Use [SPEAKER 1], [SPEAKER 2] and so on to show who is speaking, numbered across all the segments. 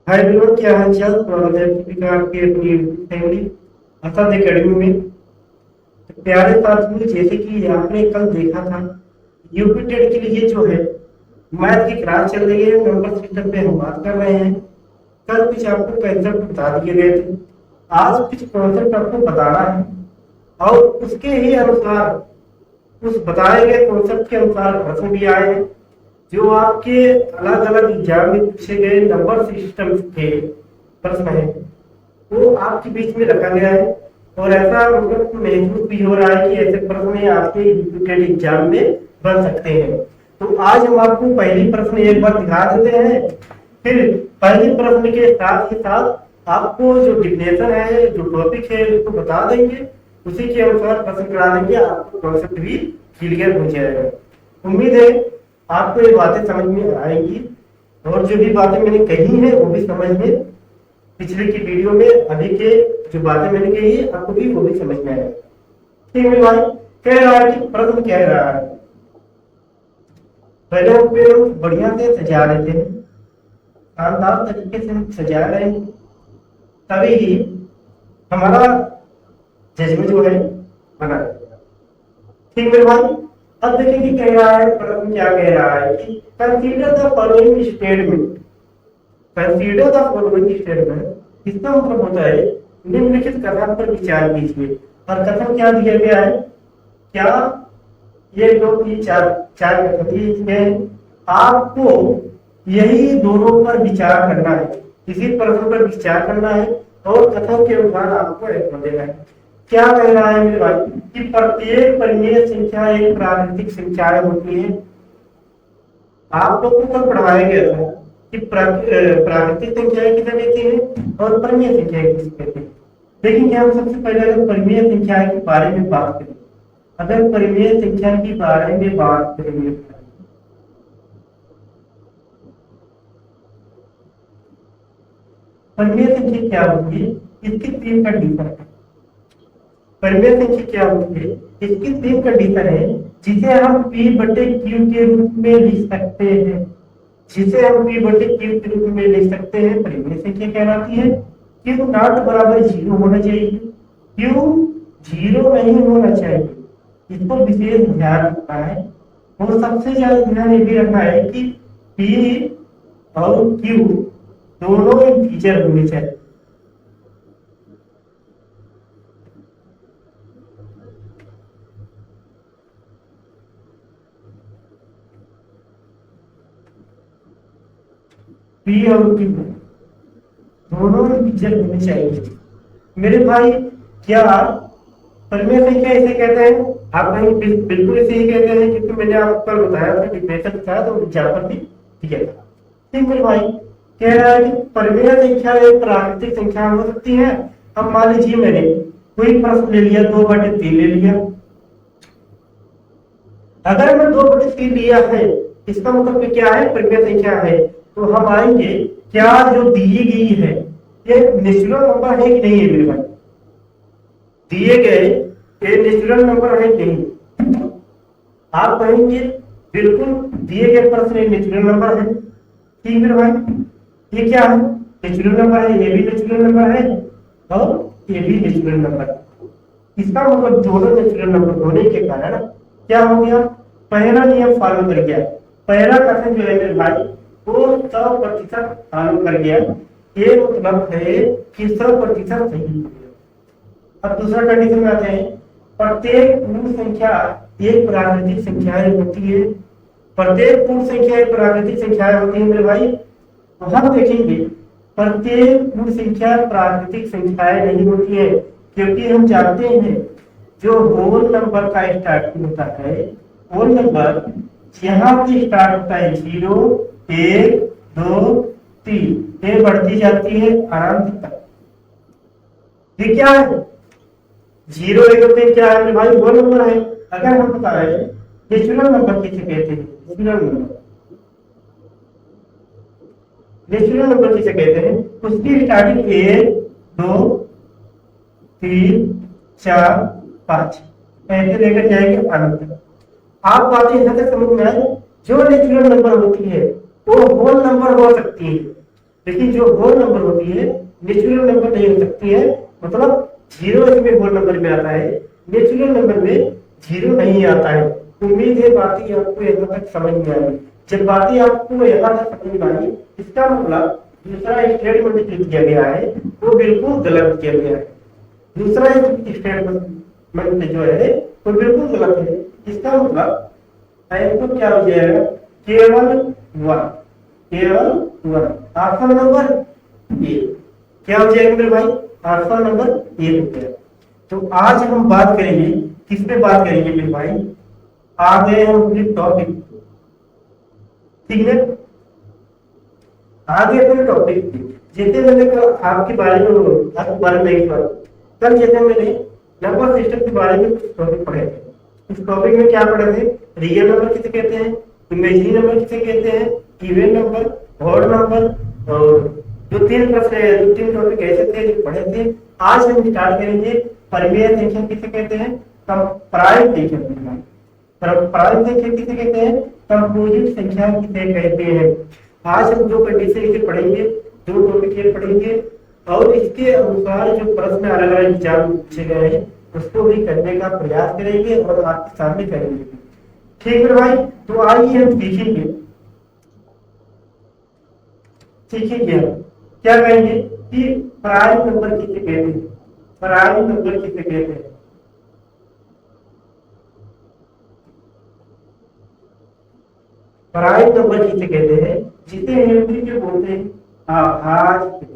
[SPEAKER 1] Hi everyone, क्या हाल चाल। स्वागत है सभी का आपके अपनी यूट्यूब फैमिली असद एकेडमी में। तो प्यारे साथियों, जैसे कि आपने कल देखा था, यूपी टेट के लिए जो है मैथ की क्लास चल रही है। नंबर सिस्टम पे हम बात कर रहे हैं। कल कुछ आपको कंसेप्ट बता दिए गए थे, आज कुछ कॉन्सेप्ट आपको बताना है और उसके ही अनुसार, उस बताए गए कॉन्सेप्ट के अनुसार प्रश्न भी आए हैं जो आपके अलग अलग एग्जाम में पूछे गए नंबर सिस्टम के प्रश्न है, वो आपके बीच में रखा गया है। और ऐसा मतलब महसूस भी हो रहा है कि ऐसे प्रश्न आपके यूपीटेड एग्जाम में बन सकते हैं। तो आज हम आपको पहली प्रश्न एक बार दिखा देते हैं, फिर पहले प्रश्न के साथ ही साथ आपको जो डिफिनेशन है, जो टॉपिक है, उसको बता देंगे। उसी के अनुसार प्रश्न करा देंगे, आपको कॉन्सेप्ट भी क्लियर हो जाएगा। उम्मीद है आपको ये बातें समझ में आएंगी और जो भी बातें मैंने कही है वो भी समझ में, पिछले की वीडियो में अभी के जो बातें मैंने कही है आपको भी वो भी समझ में आएगा। ठीक है भाई, कह रहा है कि प्रश्न कह रहा है, पहले हम पेड़ बढ़िया से सजा लेते हैं, शानदार तरीके से सजा रहे हैं, तभी ही हमारा जज्बा जो है बना रहेगा। ठीक है भाई, अब देखेंगे कह रहा है प्रश्न क्या कह रहा है कि consider the following statement. Consider the following statement इसका मतलब होता है निम्नलिखित कथन पर विचार कीजिए। और कथन क्या दिया गया है, क्या ये दो तीन चार चार कथन दिए गए हैं। आपको यही दोनों पर विचार करना है, इसी प्रश्न पर विचार करना है और कथन के अनुसार आपको उत्तर देना है। क्या कह रहा है मेरे भाई कि प्रत्येक परिमेय संख्या एक प्राकृतिक संख्या होती है। आप लोग को कल पढ़ाया गया था कि प्राकृतिक संख्याएं किसे कहती हैं और परिमेय संख्याएं किसे कहती हैं। लेकिन क्या हम सबसे पहले अगर परिमेय संख्याएं के बारे में बात करें, अगर परिमेय संख्या के बारे में बात करेंगे, परिमेय संख्या क्या होती है, इसकी तीन कंडीशन है। परिमेय संख्या क्या होती है, इसकी तीन कंडीशन है जिसे हम p बटे q के रूप में लिख सकते हैं। जिसे हम p बटे q के रूप में लिख सकते हैं परिमेय संख्या कहलाती है। q नॉट बराबर 0 होना चाहिए, q 0 नहीं होना चाहिए, इसको विशेष ध्यान रखना है। और सबसे ज्यादा ध्यान ये भी रखना है कि p और q दोनों इंटीजर होने चाहिए। p और q दोनों इंटीजर होने चाहिए मेरे भाई। क्या परिमेय संख्या इसे कहते हैं, आप कहीं बिल्कुल इसे ही कहते हैं, क्योंकि मैंने आपको कल बताया था, डिफिनेशन बताया तो एग्जाम्पल भी दिया था। ठीक मेरे भाई, कह रहा है कि परिमेय संख्या एक प्राकृतिक संख्या हो सकती है। अब मान लीजिए मैंने कोई प्रश्न ले लिया, 2/3 ले लिया। अगर मैं 2/3 लिया है, इसका मतलब क्या है, परिमेय संख्या है। तो हम आएंगे, क्या जो दी गई है ये नेचुरल नंबर है कि नहीं है मेरे भाई, दिए गए ये नेचुरल नंबर है कि नहीं। आप कहेंगे बिल्कुल दिए गए प्रश्न नेचुरल नंबर है। ठीक मेरे भाई, ये क्या है, नेचुरल नंबर है, ये भी नेचुरल नंबर है और ये भी नेचुरल नंबर है। इसका मतलब दोनों नेचुरल नंबर होने के कारण क्या हो गया, पहला नियम फॉलो कर गया। पहला कथन जो है मेरे भाई वो 100% फॉलो कर गया। ये मतलब है कि 100% सही है। अब दूसरा कंडीशन में आते हैं, प्रत्येक पूर्ण संख्या एक प्राकृतिक संख्या होती है। प्रत्येक पूर्ण संख्या एक प्राकृतिक संख्या होती है मेरे भाई। तो हम देखेंगे प्रत्येक पूर्ण संख्या प्राकृतिक संख्याएं नहीं होती है, क्योंकि हम जानते हैं जो होल नंबर का स्टार्टिंग होता है, होल नंबर यहाँ से स्टार्ट होता है 0 1 2 3, ये बढ़ती जाती है अनंत तक। ये क्या है, 0 1 2 3 क्या है मेरे भाई, होल नंबर है। अगर हम बताएं नेचुरल नंबर किसे कहते हैं, नेचुरल नंबर किसे कहते हैं, उसकी स्टार्टिंग 1 2 3 4 5 ऐसे लेकर जाएंगे अनंत। आप बातें यहाँ तक समझ में आए, जो नेचुरल नंबर होती है वो होल नंबर हो सकती है, लेकिन जो होल नंबर होती है नेचुरल नंबर नहीं हो सकती है, मतलब जीरो इसमें होल नंबर में आता है, नेचुरल नंबर में जीरो नहीं आता है। उम्मीद है बातें आपको यहाँ तक समझ में आई। जब बातें आपको यहाँ तक समझ में आई, इसका मतलब दूसरा स्टेटमेंट जो किया गया है वो बिल्कुल गलत किया गया है। दूसरा स्टेटमेंट जो है वो बिल्कुल गलत है। इसका मतलब तो क्या हो जाएगा, केवल वन, केवल वन। ऑप्शन नंबर ए क्या हो जाएगा मेरे भाई, ऑप्शन नंबर ए हो गया। तो आज हम बात करेंगे, किस पे बात करेंगे मेरे भाई, आ गए हम अपने टॉपिक, ठीक है, आगे अपने टॉपिक। जैसे मैंने आपके बारे में नहीं पढ़ा कल, जैसे मैंने नंबर सिस्टम के बारे में कुछ टॉपिक पढ़े थे। इस टॉपिक में क्या पढ़े थे, रियल नंबर किसे कहते हैं, इमेजिनरी नंबर किसे कहते हैं, इवन नंबर, ऑड नंबर, और जो तीन प्रश्न है, जो तीन टॉपिक ऐसे थे जो पढ़े थे। आज हम स्टार्ट करेंगे परिमेय संख्या किसे कहते हैं, प्राइम संख्या, प्राइम संख्या किसे कहते हैं, कंपोजिट संख्या किसे कहते हैं। आज हम दो कंडीशन इसे पढ़ेंगे, दो टॉपिक ये पढ़ेंगे, और इसके अनुसार जो प्रश्न अलग अलग विचार पूछे गए हैं उसको भी करने का प्रयास करेंगे और आपके सामने करेंगे। ठीक है भाई, तो आइए हम सीखेंगे, हम क्या कहेंगे कि प्राइम नंबर किसे कहते हैं, प्राइम नंबर किसे कहते हैं। प्राइम नंबर किसे कहते हैं, जिसे हिंदी में बोलते हैं अभाज्य,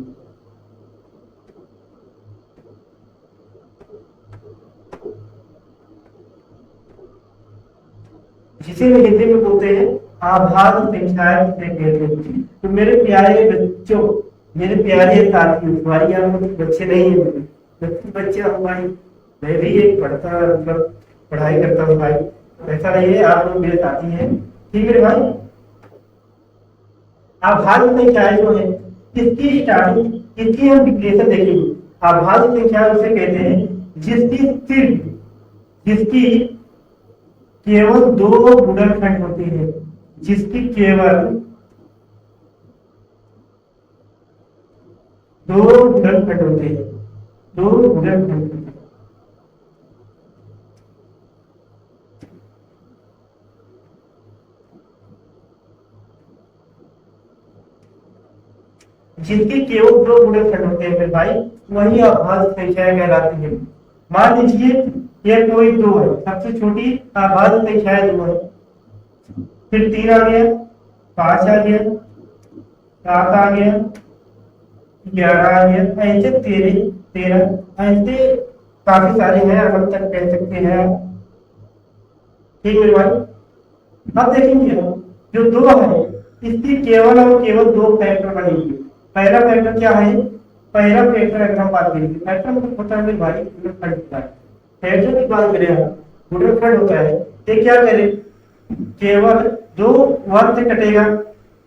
[SPEAKER 1] जिसे हिंदी में बोलते हैं अभाज्य संख्याएं किसे कहते हैं। तो मेरे प्यारे बच्चों, मेरे प्यारे साथियों, तुम्हारी यहाँ बच्चे नहीं है, बच्चे हूँ भाई, मैं भी एक पढ़ता, मतलब पढ़ाई करता हूँ भाई, ऐसा नहीं है, आप लोग मेरे साथी हैं, ठीक है भाई। अभाज्य संख्याएं जो है, इसकी स्टार्टिंग, इसकी हम डिफिनेशन देखेंगे। अभाज्य संख्या उसे कहते हैं जिसकी केवल दो गुणनखंड होते हैं, जिसकी केवल दो गुणनखंड होते हैं, दो गुणनखंड होते हैं। जिनके केवल दो गुणनखंड होते हैं मेरे भाई, वही अभाज्य संख्याएं कहलाती है। मान लीजिए ये कोई दो है, सबसे छोटी अभाज्य संख्याएं दो है, फिर 3 आ गया, 5 आ गया, 7 आ गया, 11 आ गया, ऐसे 13 ऐसे काफी सारे हैं, अगर तक कह सकते हैं, ठीक मेरे भाई। अब देखेंगे जो दो है, इसकी केवल और केवल दो फैक्टर बनेंगे। पहला फैक्टर क्या है, पहला फैक्टर अगर हम बात करेंगे, फैक्टर मतलब होता है मेरे भाई गुणनखंड होता है, फैक्टर की बात करें हम, गुणनखंड होता है, तो क्या करें, केवल दो 1 से कटेगा,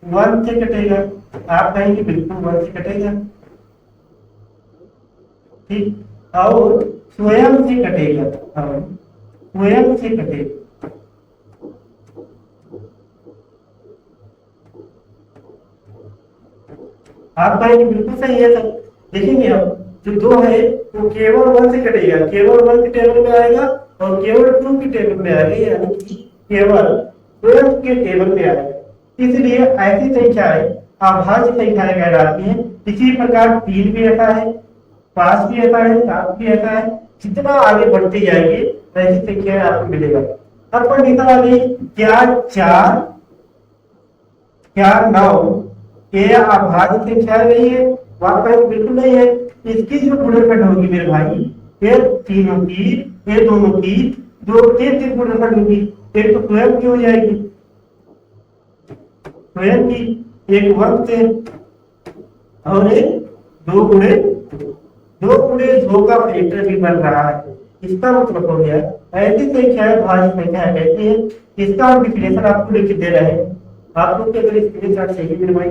[SPEAKER 1] 1 से कटेगा, आप कहेंगे बिल्कुल 1 से कटेगा, ठीक, और स्वयं से कटेगा, स्वयं से कटेगा, आप कहेंगे बिल्कुल सही है सर। देखेंगे हम जो दो है वो केवल 1 से कटेगा, केवल 1 के टेबल में आएगा और केवल 2 के टेबल में आएगा, यानी कि केवल 12 के टेबल में आएगा। इसलिए ऐसी संख्याएं अभाज्य संख्याएं कहलाती हैं। इसी प्रकार 3 भी ऐसा है, 5 भी ऐसा है, 7 भी ऐसा है। जितना आगे बढ़ते जाएंगे ऐसी संख्याएं आपको मिलेगा। अब कंडीशन आ गई, क्या 4, क्या 9 ये अभाज्य संख्या नहीं है, वहां पर बिल्कुल नहीं है। इसकी जो गुणनखंड होगी मेरे भाई, ये तीनों की, ये दोनों की, दो तीन गुणनखंड होगी, एक तो स्वयं की हो जाएगी, स्वयं की, एक 1 से, और एक 2 गुणे 2 का फैक्टर भी बन रहा है। इसका मतलब हो गया ऐसी संख्याएं भाज्य संख्याएं कहती है। इसका हम डिफिनेशन आपको लिख दे रहे हैं, आप लोग के अगर स्क्रीनशॉट चाहिए मेरे भाई,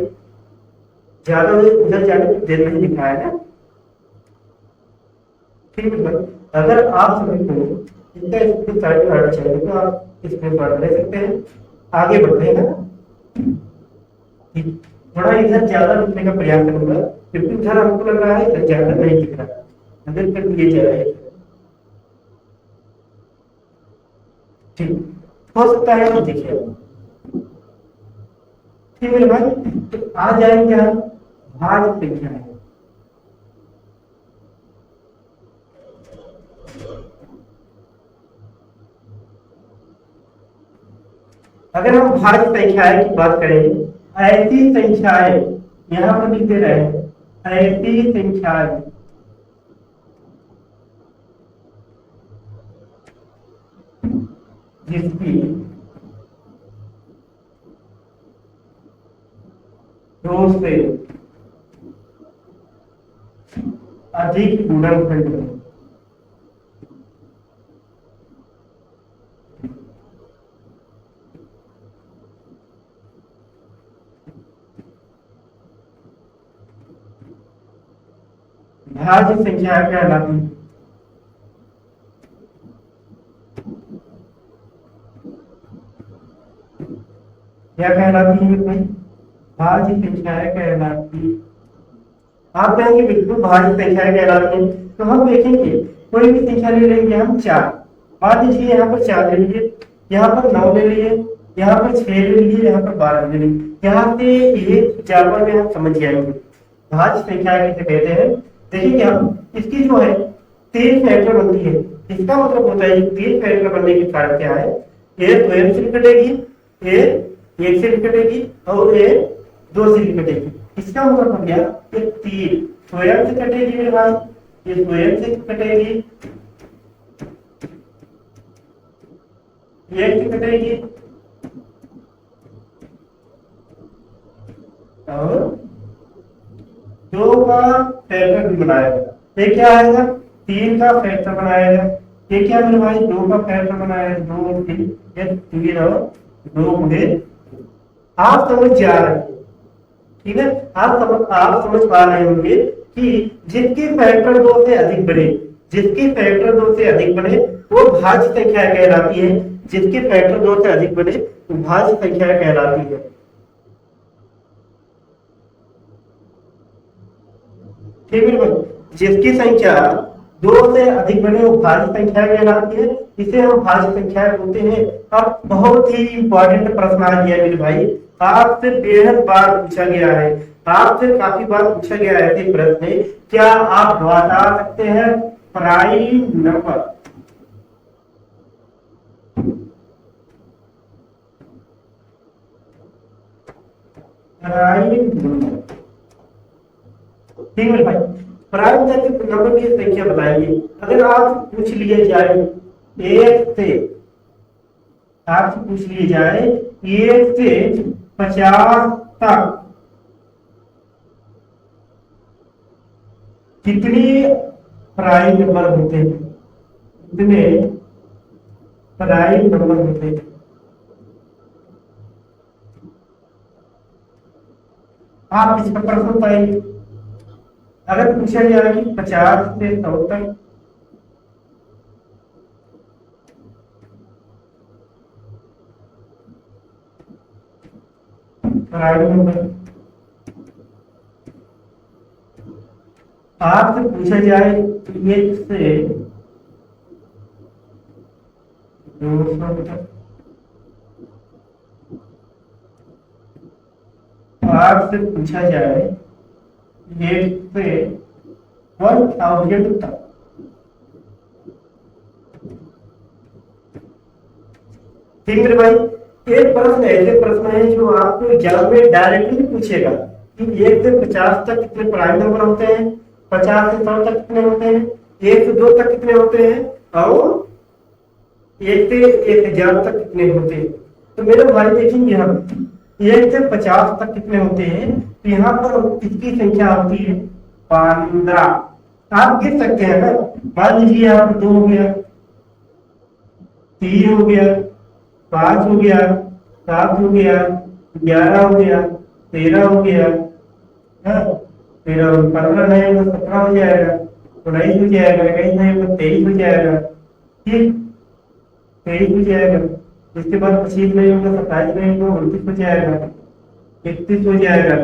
[SPEAKER 1] ज्यादा उधर जाने की देर नहीं दिखाया है, ठीक है। अगर आप सभी को इसका स्क्रीनशॉट आना चाहिए तो आप स्क्रीनशॉट ले सकते हैं। आगे बढ़ते हैं ना, ठीक। थोड़ा इधर ज्यादा लिखने का प्रयास करूंगा, क्योंकि उधर हमको लग रहा है इधर ज्यादा नहीं दिख रहा है। अगर कर दिए जाए ठीक, हो सकता है तो देखिए। ठीक है भाई, तो आ जाएंगे हम भाज्य संख्याएं। अगर हम भाज्य संख्याएं की बात करें, ऐसी संख्याएं यहां पर लिख दे रहे हैं, ऐसी संख्याएं जिसकी दो से अधिक गुणनखंड है। भाज्य संख्या कहलाती है। क्या कहलाती है भाई? भाज्य संख्याएं कहलाती। आप कहेंगे बिल्कुल भाज्य संख्याएं कहलाती है, तो हम देखेंगे कोई भी संख्या ले लेंगे हम 4, मान लीजिए यहाँ पर 4 ले लीजिए, यहाँ पर 9 ले लिए, यहाँ पर 6 ले लीजिए, यहाँ पर 12 ले लीजिए। यहाँ से ये 4 में हम समझ जाएंगे भाज्य संख्याएं किसे कहते हैं। देखिए हम इसकी जो है 3 फैक्टर बनती है। इसका मतलब होता है 3 फैक्टर बनने के कारण क्या है, ए स्वयं से कटेगी, ए 1 से कटेगी और ए 2 से कटेगी। इसका मतलब हो गया कि 3 स्वयं से कटेगी मेरे भाई, ये स्वयं से कटेगी, 1 से कटेगी और 2 का फैक्टर भी बनाएगा। ये क्या आएगा? 3 का फैक्टर बनाएगा। ये क्या मेरे भाई? 2 का फैक्टर बनाएगा, 2 3 और 2 गुणे। आप समझ जा रहे हैं, ठीक है? आप समझ पा रहे होंगे कि जिसके फैक्टर 2 से अधिक बने, जिसके फैक्टर 2 से अधिक बने वो भाज्य संख्या कहलाती है। जिसके फैक्टर 2 से अधिक बने वो भाज्य संख्या कहलाती है। ठीक है, जिसकी संख्या 2 से अधिक बने वो भाज्य संख्या कहलाती है। इसे हम भाज्य संख्या बोलते हैं। अब बहुत ही इंपॉर्टेंट प्रश्न आ गया मेरे भाई, आपसे बेहद बार पूछा गया है, आपसे काफी बार पूछा गया है ऐसे प्रश्न। क्या आप बता सकते हैं प्राइम नंबर? प्राइम नंबर, ठीक है भाई, प्राइम नंबर की संख्या बताइए। अगर आप पूछ लिए जाए 1 से, आपसे पूछ लिए जाए 1 से 50 तक कितने प्राइम नंबर होते हैं? कितने प्राइम नंबर होते हैं? आप इसका प्रश्न बताइए। अगर पूछा जाए कि 50 से 100 तक प्राइम नंबर, आपसे पूछा जाए 1 से 200 तक, आपसे पूछा जाए 1 से 1000 तक, ठीक है भाई। एक प्रश्न ऐसे प्रश्न है जो आपको एग्जाम में डायरेक्टली पूछेगा कि 1 से 50 तक कितने प्राइम नंबर होते हैं, 50 से 100 तक कितने होते हैं, 1 से 2 तक कितने होते हैं और 1 से 1000 तक कितने होते हैं। तो मेरे भाई देखेंगे हम 1 से 50 तक कितने होते हैं, तो यहाँ पर इसकी संख्या होती है 15। आप गिन सकते हैं ना, मान लीजिए यहाँ पर 2 हो गया, 3 हो गया, 5 हो गया, 7 हो गया, 11 हो गया, 13 हो गया, 15 नहीं होगा 17 हो जाएगा, 19 हो जाएगा, 21 नहीं होगा 23 हो जाएगा, ठीक 23 हो जाएगा। इसके बाद 25 नहीं होगा, 27 नहीं होगा, 29 हो जाएगा, 31 हो जाएगा,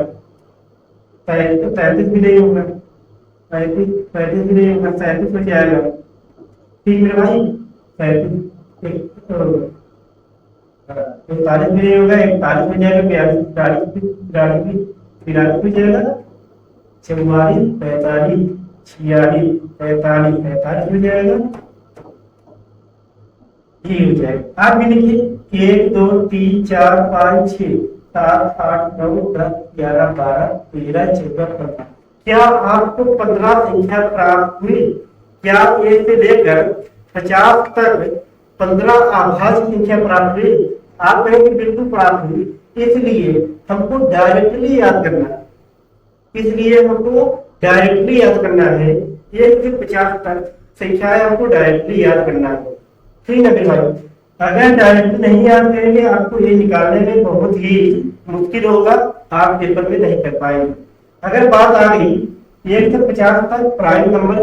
[SPEAKER 1] 33 भी नहीं होगा, 35 भी नहीं होगा, 37 हो जाएगा। ठीक मेरे भाई, 37 41 भी नहीं होगा, 41 हो जाएगा, 42 43 43 हो जाएगा, 44 45 46 45 45 हो जाएगा। ये हो जाएगा। आप भी लिखिए 1 2 3 4 5 6 7 8 9 10 11 12 13 14 15। क्या आपको 15 संख्या प्राप्त हुई? क्या एक से लेकर 50 तक 15 आभाज्य संख्या प्राप्त हुई? आप कहेंगे बिल्कुल प्राप्त हुई। इसलिए हमको डायरेक्टली याद करना है, इसलिए हमको डायरेक्टली याद करना है, 1 से 50 तक संख्याएं हमको डायरेक्टली याद करना है। ठीक है मेरे भाई, अगर डायरेक्टली नहीं याद करेंगे आपको ये निकालने में बहुत ही मुश्किल होगा, आप पेपर में नहीं कर पाएंगे। अगर बात आ गई 1 से 50 तक प्राइम नंबर,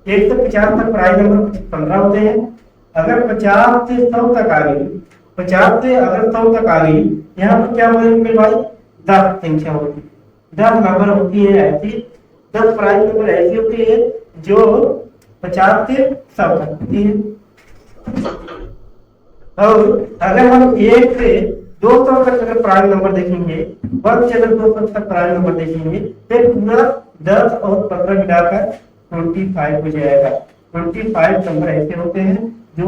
[SPEAKER 1] 1 से 50 तक प्राइम नंबर 15 होते हैं। अगर 50 से 100 तक आ गई, 50 से अगर 100 तक आ गई, यहाँ पर क्या बोलेंगे मेरे भाई? 10 संख्या होती है, 10 नंबर होती है ऐसी, 10 प्राइम नंबर ऐसी होती है जो 50 से 100 तक होती है। और अगर हम 1 से 200 तक अगर प्राइम नंबर देखेंगे, 1 से अगर 200 तक प्राइम नंबर देखेंगे, फिर पूरा 10 और 15 मिलाकर 25 हो जाएगा। 25 नंबर ऐसे होते हैं जो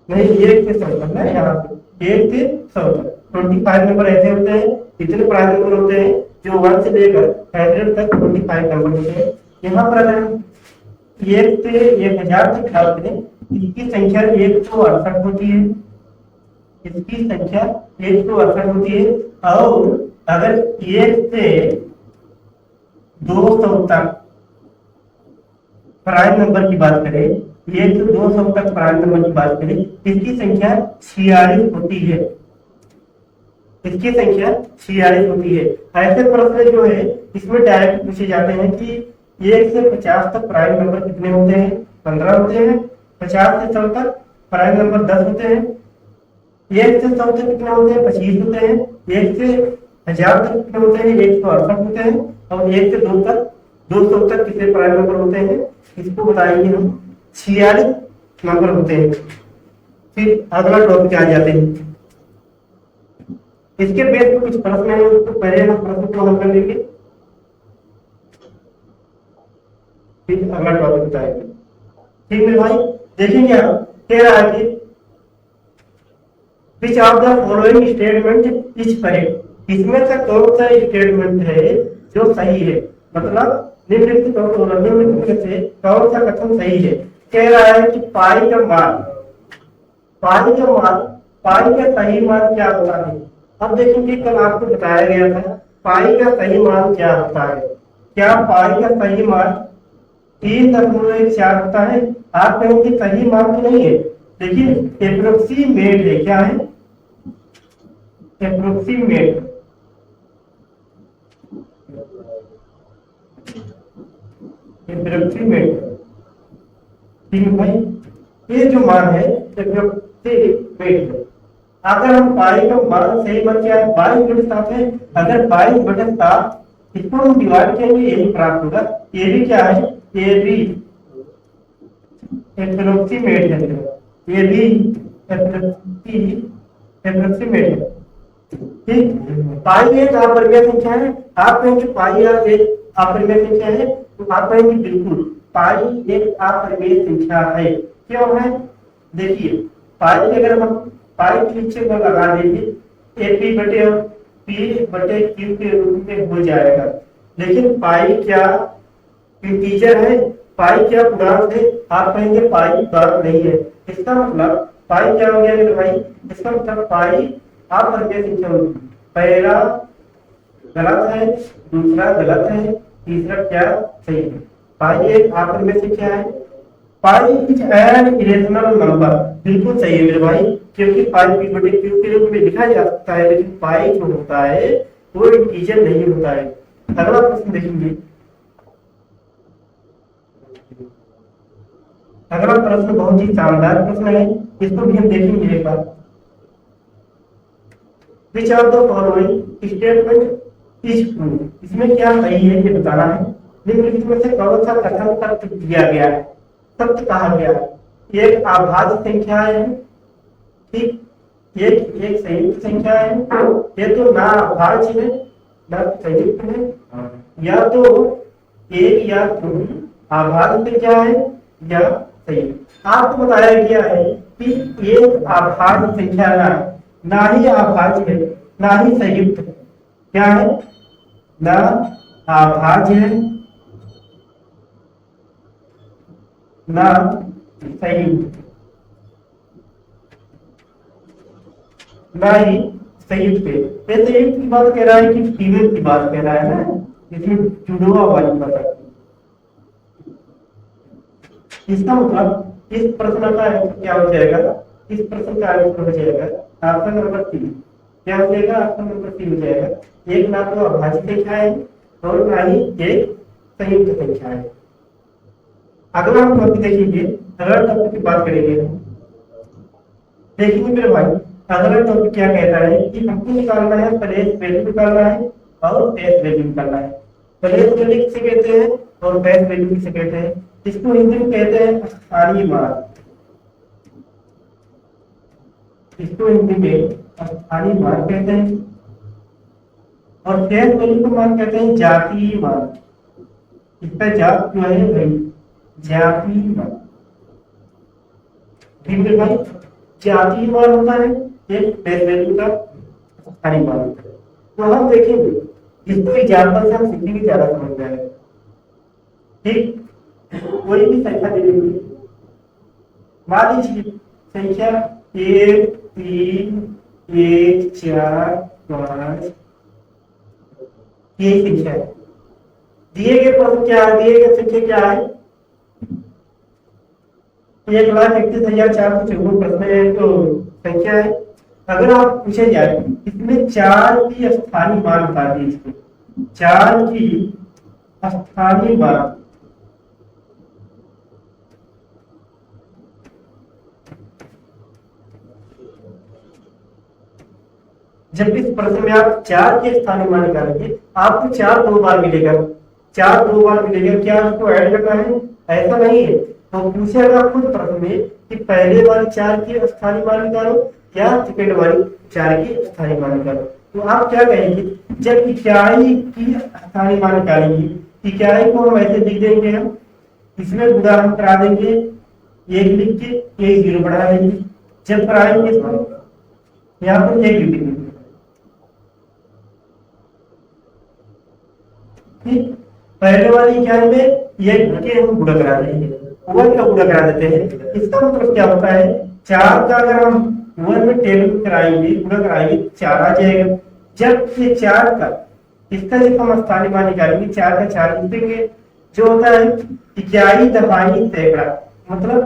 [SPEAKER 1] नहीं 1 से 100 तक है, यहाँ पे 1 से 100 तक 25 नंबर ऐसे होते हैं। इतने प्राइम नंबर होते हैं जो 1 से लेकर 100 तक 25 नंबर होते हैं। यहाँ पर अगर हम 1 से 1000 तक बात करें, इसकी संख्या 168 होती है, इसकी संख्या 168 होती है। और अगर 1 से 200 तक प्राइम नंबर की बात करें, 1 से 200 तक प्राइम नंबर की बात करें, इसकी संख्या 46 होती है, इसकी संख्या 46 होती है। ऐसे प्रश्न जो है इसमें डायरेक्ट पूछे जाते हैं कि 1 से 50 तक प्राइम नंबर कितने होते हैं? 15 होते हैं। 50 से 100 तक प्राइम नंबर 10 होते हैं। 1 से 100 तक कितने होते हैं? 25 होते हैं। 1 से 1000 तक कितने होते हैं? 168 होते हैं। और 1 से 200 तक कितने प्राइम नंबर होते हैं? इसको बताएंगे हम, 46 नंबर होते हैं। फिर अगला टॉपिक आ जाते हैं, इसके बेस पर कुछ प्रश्न है, उसको पहले हम प्रश्न को हल कर लेंगे, फिर अगला टॉपिक बताएंगे। ठीक है भाई, देखेंगे आप कह रहा है कि विच of the following statement is correct. इसमें से कौन सा स्टेटमेंट है जो सही है? मतलब निम्नलिखित में से कौन सा कथन सही है? कह रहा है कि पाई का मान, पाई का सही मान क्या होता है? अब देखेंगे कल आपको बताया गया था पाई का सही मान क्या होता है। क्या पाई का सही मान 3.14 होता है? आप कहेंगे सही मान तो नहीं है, लेकिन एप्रोक्सीमेट है। क्या है? Approximate, approximate. ठीक है भाई, ये जो मान है एप्रोक्सीमेट है। अगर हम पाई का मान सही मान क्या है? 22/7 है। अगर 22/7 इसको हम डिवाइड करेंगे, ये भी प्राप्त होगा। ये भी क्या है? ये भी एप्रोक्सीमेट है, ये भी एप्रोक्सीमेट है। ठीक, पाई एक अपरिमेय संख्या है। आप कहेंगे पाई एक अपरिमेय संख्या है, तो आप कहेंगे बिल्कुल पाई एक अपरिमेय संख्या है। क्यों है? देखिए, पाई अगर हम पाई के नीचे को लगा देंगे AP बटे P बटे Q के रूप में हो जाएगा। लेकिन पाई क्या इंटीजर है? पाई क्या पूर्णांक है? आप कहेंगे पाई पूर्णांक नहीं है। इसका मतलब पाई क्या हो गया मेरे भाई? इसका मतलब पाई अपरिमेय संख्या होगी। पहला गलत है, दूसरा गलत है, तीसरा क्या सही है? पाई एक अपरिमेय संख्या है। Pi is an irrational number, बिल्कुल सही है मेरे भाई, क्योंकि पाई P बटे Q के रूप में लिखा जा सकता है, लेकिन पाई जो होता है वो इंटीजर नहीं होता है। अगला प्रश्न देखेंगे, अगला प्रश्न बहुत ही शानदार प्रश्न है, इसको भी हम देखेंगे एक बार। Which of the following statement is true, इसमें क्या सही है ये बताना है। निम्नलिखित में से कौन सा कथन सत्य दिया गया है, सत्य कहा गया है। एक आभाज्य संख्या है, ठीक, एक एक संयुक्त संख्या है, ये तो ना आभाज्य है ना संयुक्त है, या तो एक या दो आभाज्य संख्या है या संयुक्त। आपको बताया गया है कि एक आभाज्य संख्या ना ही आभाज्य है ना ही संयुक्त है। क्या है? ना आभाज्य है ना संयुक्त, ना ही संयुक्त है। ये संयुक्त की बात कह रहा है कि फीमेल की बात कह रहा है ना, इसमें जुड़वा वाली बात है। इसका मतलब इस प्रश्न का आंसर क्या हो जाएगा? इस प्रश्न का आंसर हो जाएगा ऑप्शन नंबर 3। क्या हो जाएगा? ऑप्शन नंबर 3 हो जाएगा। एक ना तो अभाज्य संख्या है और ना ही एक संयुक्त संख्या है। अगला हम टॉपिक देखेंगे, अगला टॉपिक की बात करेंगे। देखिए मेरे भाई, अगला टॉपिक क्या कहता है कि हमको निकालना है प्लेस वैल्यू निकालना है और फेस वैल्यू निकालना है। प्लेस वैल्यू किसे कहते हैं और फेस वैल्यू किसे कहते हैं? इसको हिंदी में कहते हैं स्थानीय मान। इसको हिंदी में स्थानीय मान कहते हैं और फेस वैल्यू को मान कहते हैं जातीय मान। इसका जात जो है भाई जातीय मान। ठीक है भाई, जातीय मान होता है, एक फेस वैल्यू का स्थानीय मान होता है। तो हम देखेंगे, इसको एग्जाम्पल से हम सीखेंगे, ज्यादा समझ में आएगा। ठीक, कोई भी संख्या दे देंगे, मान लीजिए संख्या 1 3 1 4 5, ये संख्या है। दिए गए प्रश्न क्या है? दिए गए संख्या क्या है? 1,31,454 प्रश्न है, तो संख्या है। अगर आप पूछे जाए इसमें 4 की स्थानीय मान बता दीजिए, इसमें 4 की स्थानीय मान जब इस प्रश्न में आप 4 के स्थानीय मान निकालेंगे, आपको 4 दो बार मिलेगा। 4 दो बार मिलेगा, क्या उसको ऐड करना है? ऐसा नहीं है। तो पूछेगा खुद प्रश्न में कि पहले वाली 4 की स्थानीय मान निकालो या सेकेंड वाली 4 की स्थानीय मान निकालो। तो आप क्या कहेंगे? जब इकाई की स्थानीय मान निकालेंगे, इकाई को हम ऐसे लिख देंगे, हम इसमें गुणा हम करा देंगे, एक लिख के एक 0 बढ़ा देंगे। जब कराएंगे यहाँ पर एक लिख देंगे। पहले वाली इकाई में एक के हम गुणा करा देंगे, 1 का गुणा करा देते हैं। इसका मतलब क्या होता है? 4 का अगर हम 1 में टेबल कराएंगे, गुणा कराएंगे, 4 आ जाएगा। जब ये 4 का इसका जब हम स्थानीय मान निकालेंगे, 4 का 4 लिखेंगे, जो होता है इकाई दहाई सैकड़ा, मतलब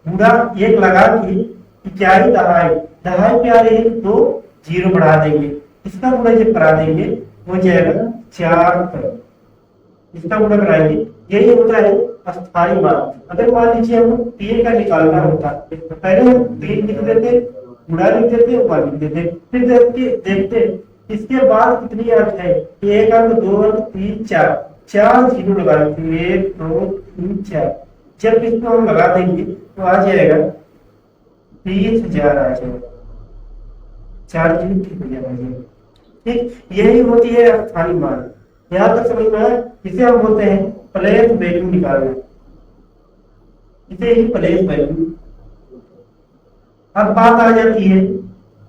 [SPEAKER 1] गुणा 1 लगा के इकाई दहाई, दहाई पे आ रही है तो 0 बढ़ा देंगे, इसका गुणा जब करा देंगे हो जाएगा 4 पर। इसका गुणा कराएंगे, यही होता है स्थायी मान। अगर मान लीजिए हमको 3 का निकालना होता तो पहले हम 3 लिख देते, गुणा लिख देते, ऊपर लिख देते, फिर देखते इसके बाद कितनी अंक है, 1 अंक 2 अंक 3 4, 4 0 लगा देते, 1 2 3 4। जब इसको हम लगा देंगे तो आ जाएगा 30,000 आ जाएगा, 4 0 ठीक हो जाएगा। ठीक, यही होती है स्थानीय मान। यहाँ तक समझ में आया? इसे हम बोलते हैं प्लेस वैल्यू निकालना, इसे ही प्लेस वैल्यू। अब बात आ जाती है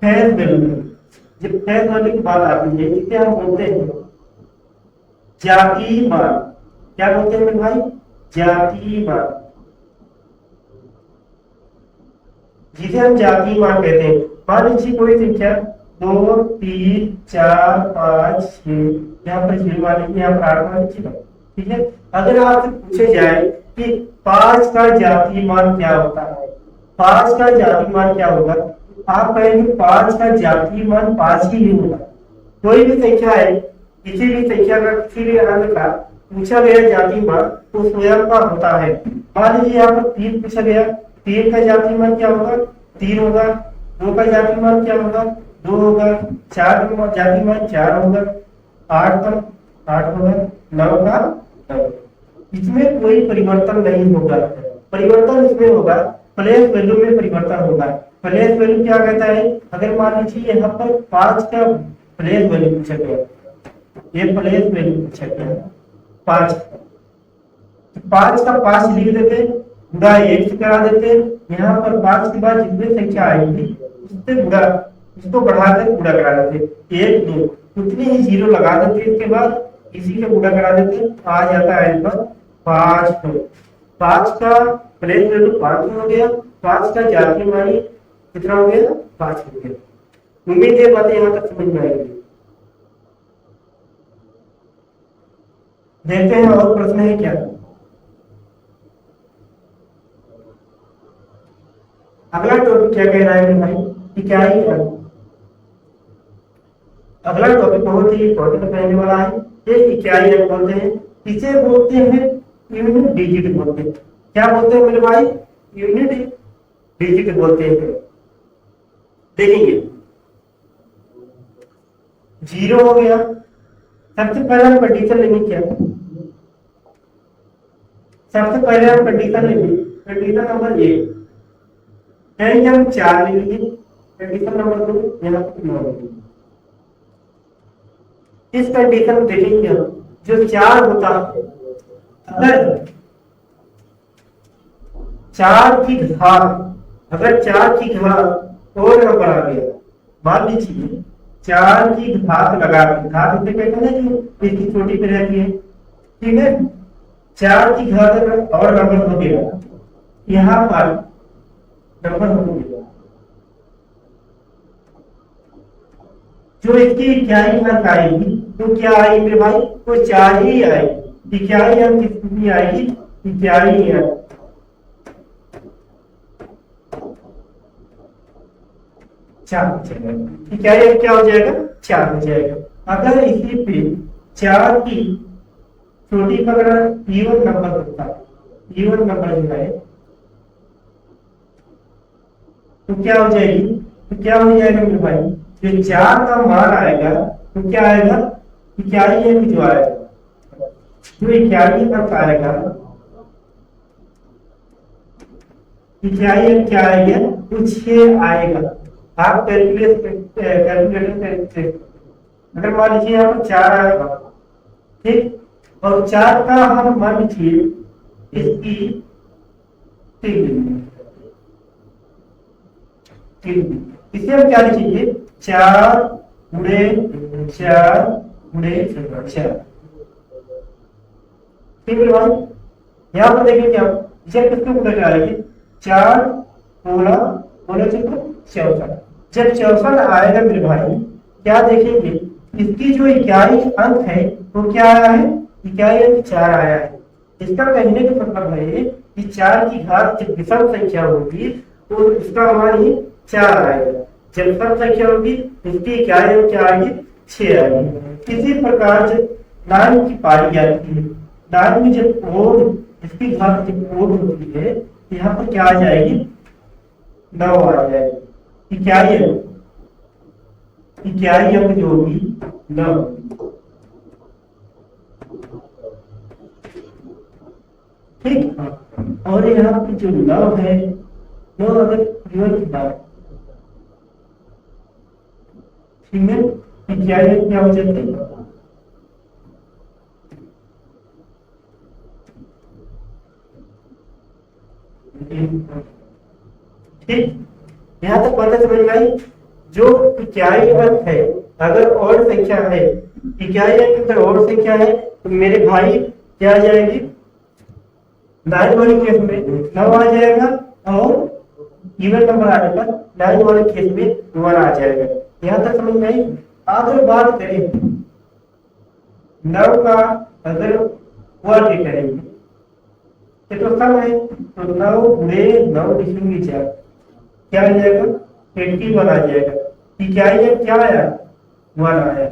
[SPEAKER 1] फेस वैल्यू। जब फेस वैल्यू की बात आती है, इसे हम बोलते हैं जातीय मान। क्या बोलते हैं मेरे भाई? जातीय मान, जिसे हम जातीय मान कहते हैं। मान लीजिए कोई संख्या 2 3 4 5 6, यहाँ पर 0 वाले, यहाँ पर 8 वाले, ठीक है। अगर आपसे पूछे जाए कि 5 का जातीय मान क्या होता है, 5 का जातीय मान क्या होगा, आप कहेंगे 5 का जातीय मान 5 ही नहीं होगा। कोई भी संख्या है, किसी भी संख्या का किसी भी अंक का पूछा गया जातीय मान तो स्वयं का होता है। मान लीजिए यहाँ पर 3 पूछा गया, 3 का जातीय मान क्या होगा? 3 होगा। 2 का जातीय मान क्या होगा? 2 होगा, 4 जाति मान 4 होगा, 8 का 8 होगा, 9 का 9। इसमें कोई परिवर्तन नहीं होगा। परिवर्तन इसमें होगा प्लेस वैल्यू में परिवर्तन होगा। प्लेस वैल्यू क्या कहता है, अगर मान लीजिए यहाँ पर 5 का प्लेस वैल्यू पूछा गया, ये प्लेस वैल्यू पूछा गया 5 का, तो 5 का 5 लिख देते, गुणा 1 से करा देते। यहाँ पर 5 के बाद जितनी संख्या आएगी उससे गुणा, इसको बढ़ाकर गुणा करा देते, 1 2 उतनी ही 0 लगा देते, इसके बाद इसी के गुणा करा देते, आ जाता है आंसर 5 2। 5 का प्लेस वैल्यू 5 हो गया, 5 का जाती मानी कितना हो गया, 5 हो गया। उम्मीद है बातें यहाँ तक समझ में आएगी। देखते हैं और प्रश्न है क्या। अगला टॉपिक क्या कह रहा है भाई, कि क्या ही है। अगला टॉपिक बहुत ही इंपॉर्टेंट रहने वाला है, ये इकाई अंक बोलते हैं, इसे बोलते हैं यूनिट डिजिट बोलते हैं। क्या बोलते हैं मेरे भाई, यूनिट डिजिट बोलते हैं। देखेंगे 0 हो गया, सबसे पहले हम कंडीशन लेंगे क्या, सबसे पहले हम कंडीशन लेंगे, कंडीशन नंबर 1 कहेंगे हम 4 लेंगे, कंडीशन नंबर 2 यहाँ पर 9 लेंगे। इस कंडीशन में देखेंगे हम जो 4 होता है, अगर 4 की घात, अगर 4 की घात और नंबर आ गया, मान लीजिए 4 की घात लगा के, घात इसे कहते हैं जो इसकी छोटी पे रहती है, ठीक है। 4 की घात अगर और नंबर हो गया, यहाँ पर नंबर हो गया जो इसकी इकाई अंक आएगी, तो क्या आएगी मेरे भाई, तो 4 ही आएगी। इकाई अंक कितनी आएगी, इकाई अंक 4 हो जाएगा। इकाई अंक क्या हो जाएगा, 4 हो जाएगा। अगर इसी पे 4 की छोटी पर अगर इवन नंबर होता, इवन नंबर जो है तो क्या हो जाएगी, तो क्या हो जाएगा मेरे भाई, जो 4 का मान आएगा तो क्या आएगा, इकाई अंक जो आएगा, जो इकाई अंक आएगा, इकाई अंक क्या आएगा, तो 6 आएगा। आप कैलकुलेटर करते, अगर मान लीजिए यहाँ पर 4 आएगा, ठीक, और 4 का हम मान लीजिए इसकी 3 इसे हम क्या लिखेंगे, 4 गुणे 4 गुणे 4, ठीक है भाई। यहाँ पर देखेंगे आप इसे किसको गुणा करेंगे, 4 16 64। जब 64 आएगा मेरे भाई, क्या देखेंगे, इसकी जो इकाई अंक है वो क्या आया है, इकाई अंक 4 आया है। इसका कहने का मतलब है कि 4 की घात जब विषम संख्या होगी तो इसका मान ही 4 आएगा, जब सम संख्या होगी इसकी इकाई अंक क्या आएगी, 6 आएगी। इसी प्रकार जब 9 की पारी आती है, 9 में जब ओड, इसकी घात जब ओड होती है, यहाँ पर क्या आ जाएगी, 9 आ जाएगी। इकाई अंक जो होगी 9, ठीक। और यहाँ पे जो 9 है, 9 अगर गिवन की बात, ठीक है, इकाई अंक क्या हो जाते हैं, ठीक। यहाँ तक बात समझ में आई। जो इकाई अंक है अगर और संख्या है, इकाई अंक अगर और संख्या है तो मेरे भाई क्या आ जाएगी, 9 वाले केस में 9 आ जाएगा, और इवन नंबर आने पर 9 वाले केस में 1 आ जाएगा। यहाँ तक समझ में आई। अगर बात करें 9 का, अगर वर्ग करेंगे तो सम है, तो 9 गुणे 9 लिखेंगे 4, क्या आ जाएगा, 81 आ जाएगा। इकाई अंक क्या आया, 1 आया।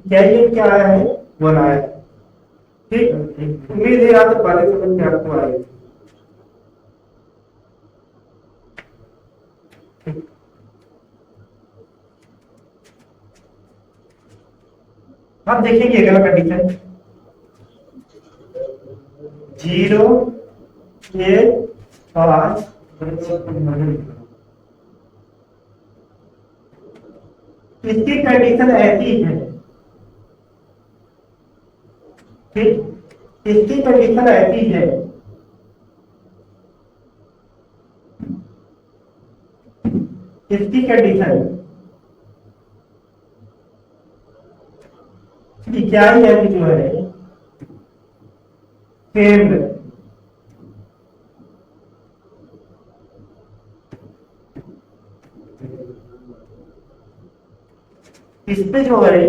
[SPEAKER 1] इकाई अंक क्या आया है, 1 आया, ठीक। उम्मीद है आप बातें समझ में आपको आएगी। अब देखेंगे अगला कंडीशन, 0 1 5। इसकी कंडीशन ऐसी है, ठीक, इसकी कंडीशन ऐसी है, इसकी कंडीशन क्या ही है कि जो है सेम, इस पे जो है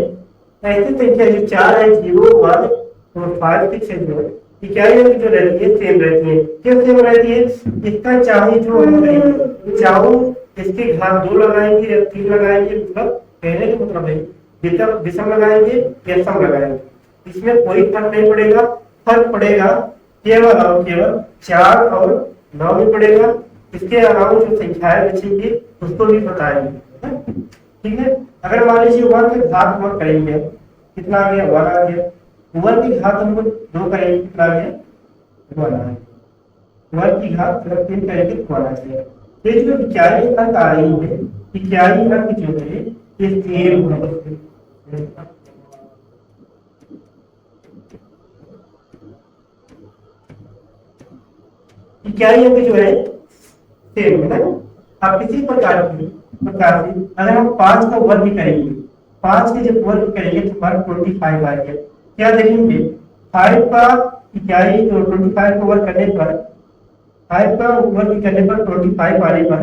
[SPEAKER 1] ऐसी संख्या जो 4 है, 0 1 और 5 6 जो है क्या है जो रहती है सेम रहती है। क्या सेम रहती है? इसका चाहे जो हम चाहो इसके घात 2 लगाएंगे या 3 लगाएंगे, मतलब कहने का मतलब है विषम लगाएंगे या सम लगाएंगे, इसमें कोई फर्क नहीं पड़ेगा। फर्क पड़ेगा केवल और केवल 4 और 9 में पड़ेगा। इसके अलावा जो संख्याएं बचेंगी उसको भी बताएंगे, ठीक है। अगर मान लीजिए 1 के घात 1 करेंगे, कितना आ गया? 1 आ गया। 1 की घात हम 2 करेंगे, कितना आ गया? 1 आ गया। 1 की घात 3 करेंगे तो 1 आ गया। ये जो इकाई अंक आ रही है, इकाई अंक जो है ये सेम है, इकाई अंक जो है सेम है ना। अब इसी प्रकार से अगर हम 5 का वर्ग करेंगे, 5 के जब वर्ग करेंगे तो हमारा 25 आ गया। क्या देखेंगे? 5 का इकाई 25 को वर्ग करने पर, 5 का वर्ग करने पर 25 आने पर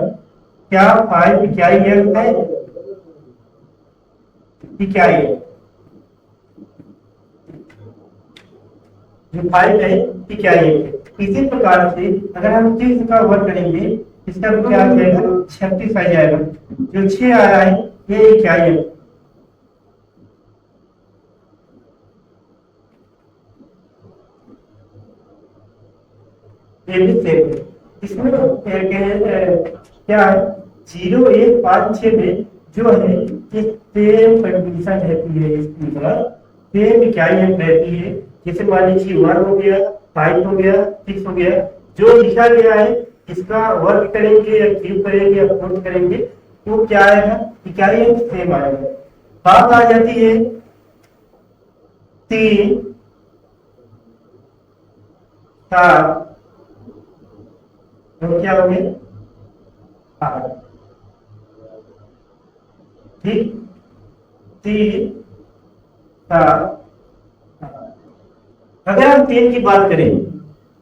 [SPEAKER 1] क्या 5 इकाई अंक है? इकाई है जो 5 है इकाई है। इसी प्रकार से अगर हम 30 का वर्ग करेंगे, इसका क्या आ जाएगा? 36 आ जाएगा। जो 6 आ रहा है ये इकाई है, ये भी सेम है। इसमें क्या है? 0 1 5 6 में जो है ये सेम कंडीशन रहती है, इसकी सेम इकाई अंक रहती है। जैसे मान लीजिए 1 हो गया, 5 हो गया, 6 हो गया, जो लिखा गया है इसका वर्ग करेंगे या क्यूब करेंगे या फोल्ड करेंगे तो क्या आएगा? इकाई अंक सेम आएगा। बात आ जाती है 3 7, तो क्या हो गया? 8, ठीक। 3 7। अगर हम 3 की बात करें,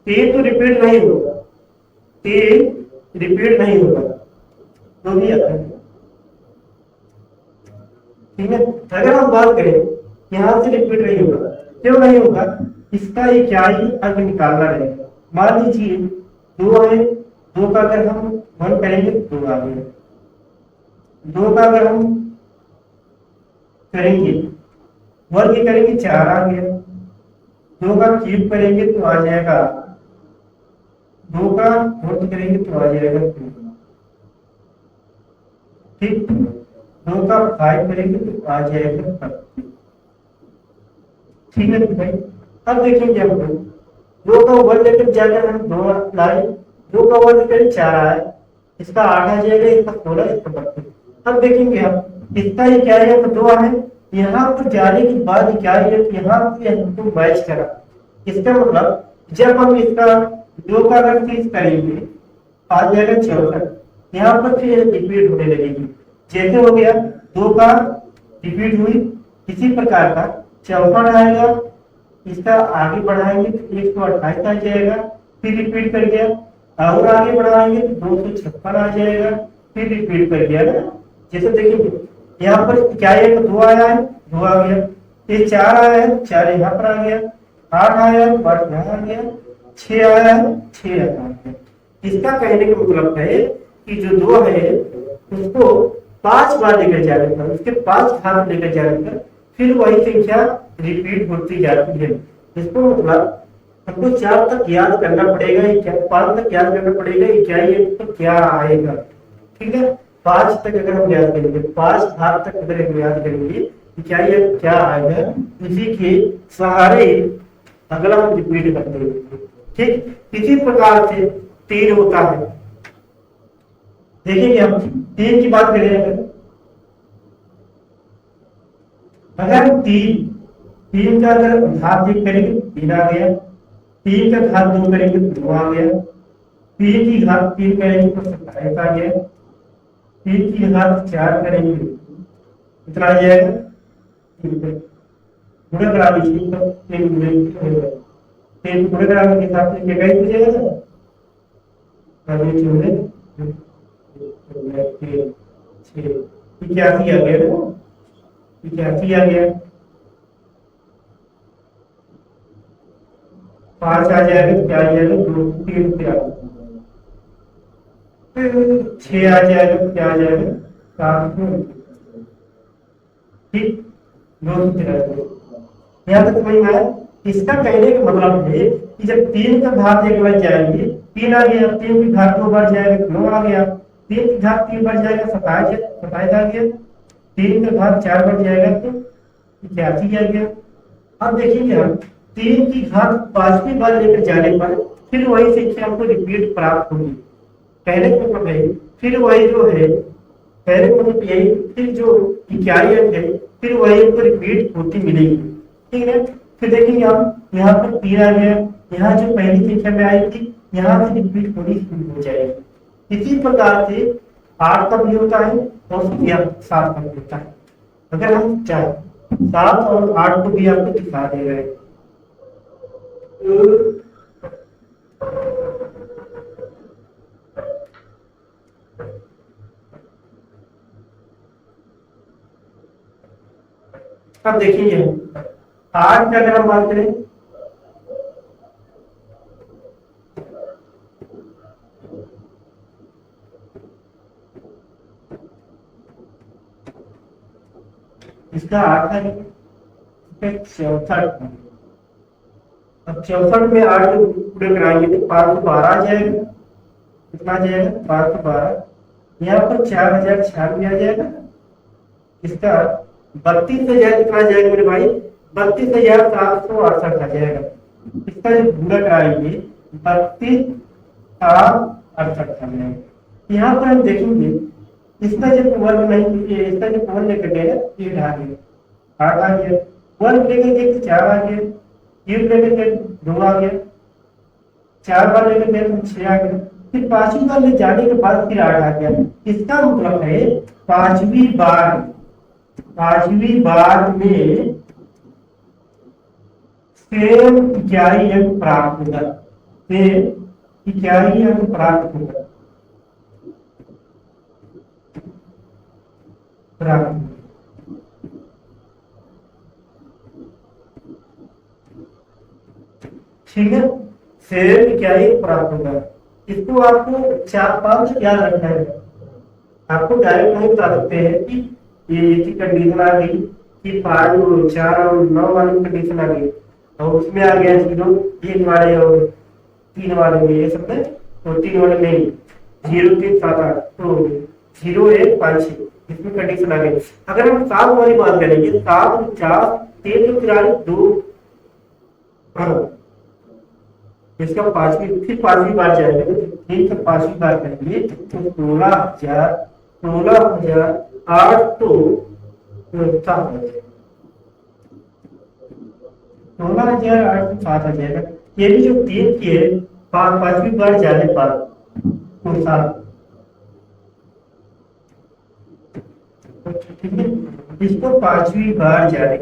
[SPEAKER 1] 3 तो रिपीट नहीं होगा, 3 रिपीट नहीं होगा तो भी आता है, ठीक है। अगर हम बात करें यहां से रिपीट नहीं होगा, क्यों नहीं होगा? इसका ये क्या ही अंक निकालना रहेगा। मान लीजिए 2 है, 2 का अगर हम 1 करेंगे तो 2 आ गया। 2 का अगर हम करेंगे वर्ग करेंगे 4 आ गया। 2 का क्यूब करेंगे तो आ जाएगा, 2 का फोल्ड करेंगे तो आ जाएगा 2, ठीक। 2 का 5 करेंगे तो आ जाएगा 25, ठीक है भाई। अब देखेंगे हम 2 का वर्ग लेकर जाकर हम 2 लाए, 2 का वर्ग करें 4 आया, इसका 8 आ जाएगा, इसका 16, इसका 32। अब देखेंगे हम इसका ये क्या है? 2 है, यहाँ पर जाने के बाद क्या है? यहाँ पे हमको मैच करा। इसका मतलब जब हम इसका 2 का अगर 30 करेंगे आ जाएगा 64, यहाँ पर फिर रिपीट होने लगेगी। जैसे हो गया 2 का रिपीट हुई, इसी प्रकार का 54 आएगा, इसका आगे बढ़ाएंगे तो 128 आ जाएगा, फिर रिपीट कर गया, और आगे बढ़ाएंगे तो 256 आ जाएगा, फिर रिपीट कर गया ना। जैसे देखिए यहाँ पर क्या है? 2 आया है, 2 आ गया, ये 4 आया है, 4 यहाँ पर आ गया, 8 आया है, 8 यहाँ आ गया, 6 आया है, 6 यहाँ आ गया। इसका कहने का मतलब है कि जो 2 है उसको 5 बार लेकर जाने पर, उसके 5 घात लेकर जाने पर फिर वही संख्या रिपीट होती जाती है। इसको मतलब हमको 4 तक याद करना पड़ेगा, 5 तक याद करना पड़ेगा, क्या ये तो क्या आएगा, ठीक है। 5 तक अगर हम याद करेंगे, 5 घात तक अगर हम याद करेंगे क्या ये क्या आएगा, इसी के सहारे अगला हम रिपीट करते हैं। ठीक इसी प्रकार से 3 होता है। देखेंगे हम 3 की बात करें, अगर हम 3 का अगर घात 1 करेंगे 3 आ गया, 3 का घात 2 करेंगे 2 आ गया, 3 की घात 3 करेंगे तो 27 आ गया, 3 की घात 4 करेंगे कितना आ जाएगा, गुणा करा लीजिए तो 3 गुणे 3 गुणे कराने के हिसाब से क्या हो जाएगा ना, अभी चूड़े 81 आ गया ना, 81 आ गया, 5 आ जाएगा तो क्या आ जाएगा, 2 3 से आ जाएगा, 6 आ जाएगा तो क्या आ जाएगा, 7 ठीक, 2 यहाँ तक समझ में आया। इसका कहने का मतलब है कि जब 3 का घात 1 बढ़ जाएगी 3 आ गया, 3 की घात 2 बढ़ जाएगा 9 आ गया, 3 की घात 3 बढ़ जाएगा 27 आ गया, 3 का घात 4 बढ़ जाएगा तो 81 आ गया। अब देखेंगे हम 3 की घात 5वीं बार लेकर जाने पर फिर वही संख्या हमको रिपीट प्राप्त होगी। कहने का मतलब है फिर वही जो है, कहने का मतलब यही फिर जो 81 है फिर वही हमको रिपीट होती मिलेगी। ठीक है, फिर देखेंगे हम यहाँ पर 3 आ गया, यहाँ जो पहली संख्या में आई थी यहाँ से रिपीट होनी शुरू हो जाएगी। इसी प्रकार से 8 का भी होता है और 7 का भी होता है। अगर हम चाहे 7 और 8 को भी आपको दिखा दे रहे हैं। अब देखिए 8 की अगर हम बात करें, इसका 8 है, 64। अब 64 में 8 को पूरे कराएंगे तो 512 आ जाएगा, कितना आ जाएगा 512। यहाँ पर 4096 आ जाएगा, इसका 32,000 कितना आ जाएगा मेरे भाई, 32,768 आ जाएगा। इसका जो पूरा कराएंगे 32,768 आ जाएगा। यहाँ पर हम देखेंगे इसका जब वन नहीं, इसका जो वन लेकर गया ये ढा गया 8 आ गया, 1 लेकर गए 4 आ गया, 3 लेकर गए 2 आ गया, 4 बार लेकर गए तो 6 आ गया, फिर 5वीं बार ले जाने के बाद फिर 8 आ गया। इसका मतलब है 5वीं बार में सेम 11 अंक प्राप्त होगा, सेम 11 अंक प्राप्त होगा, ठीक है, सेम 11 प्राप्त होगा। इसको आपको 4-5 याद रखना है। आपको डायरेक्ट नहीं बता सकते हैं कि ये की कंडीशन आ गई कि 5 4 और 9 वाली कंडीशन आ गई और उसमें आ गया 0 1 वाले और 3 वाले में, ये सब में तो 3 वाले नहीं, 0 3 7 8 तो 0 1 5 6 इसमें कंडीशन आ गई। अगर हम 7 वाली बात करेंगे 7 4 3 43 2, इसका 5वीं बार जाएगा तो 3 का 5वीं बार करेंगे तो 16,008 तो 16,008 तो 7 आ जाएगा। ये भी जो 3 की है 5वीं बार जाने पर तो 7, ठीक है, इसको 5वीं बार जाने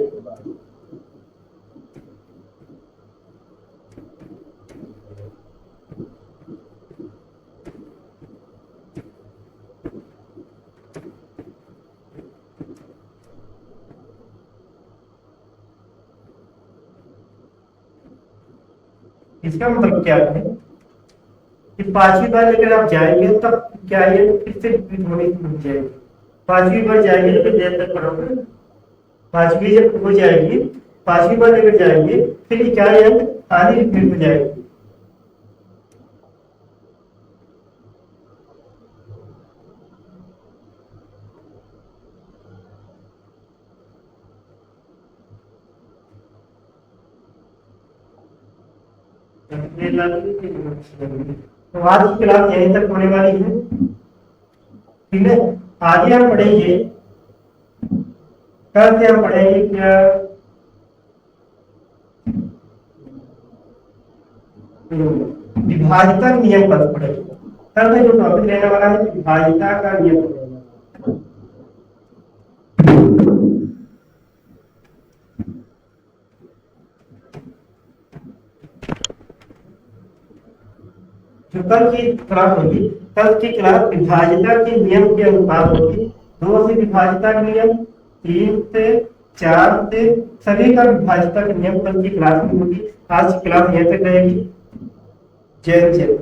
[SPEAKER 1] इसका मतलब क्या है कि 5वीं बार लेकर आप जाएंगे तब क्या है फिर से रिपीट होने शुरू हो जाएगी। 5वीं बार जाएंगे तो देर तक पढ़ोगे, 5वीं जब हो जाएगी 5वीं बार लेकर जाएंगे फिर क्या है आधी रिपीट हो जाएगी। तो आज की क्लास यहीं तक होने वाली है। ठीक है, आगे हम पढ़ेंगे, कल से हम पढ़ेंगे क्या, विभाजिता नियम पर पढ़ेंगे। कल में जो टॉपिक रहने वाला है विभाजिता का नियम पढ़ेंगे। जो कल की क्लास होगी, कल की क्लास विभाजिता के नियम के अनुसार होगी। 2 से विभाजिता का नियम, 3 से, 4 से, सभी का विभाजिता का नियम कल की क्लास में होगी। आज की क्लास यहीं तक रहेगी। जय जय।